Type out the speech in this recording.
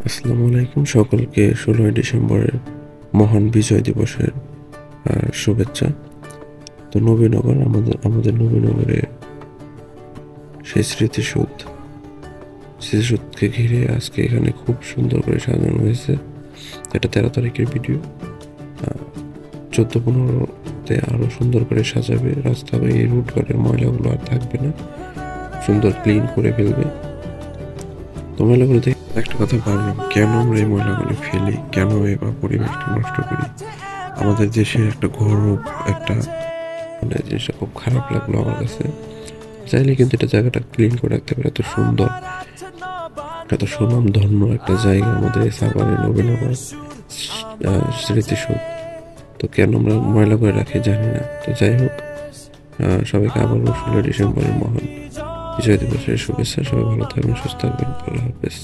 আসসালামু আলাইকুম, সকলকে 16ই ডিসেম্বরের মহান বিজয় দিবসের শুভেচ্ছা। তো নবীনগর আমাদের নবীনগরে সেই স্মৃতিসৌধকে ঘিরে আজকে এখানে খুব সুন্দর করে সাজানো হয়েছে। এটা 13 তারিখের ভিডিও। 14-15-তে আরো সুন্দর করে সাজাবে রাস্তা, বা এই রুট ঘাটের ময়লাগুলো আর থাকবে না, সুন্দর ক্লিন করে ফেলবে। তো ময়লাগুলো দেখে একটা কথা ভাবলাম, কেন আমরা এই ময়লাগুলো ফেলি, কেন এবার পরিবেশটা নষ্ট করি। আমাদের দেশে একটা গৌরব, একটা মানে জিনিসটা খুব খারাপ লাগলো আমার কাছে। চাইলে কিন্তু এটা জায়গাটা ক্লিন করে রাখতে পারে। এত সুন্দর, এত সুনাম ধন্য একটা জায়গা আমাদের সাভারের নবীনগর স্মৃতিসৌধ। তো কেন আমরা ময়লা করে রাখি জানি না। তো যাই হোক, সবাইকে আবারও 16 ডিসেম্বরের মহান বিজয় দিবসের শুভেচ্ছা। সবাই ভালো থাকবেন, সুস্থ থাকবেন। আল্লাহ হাফেজ।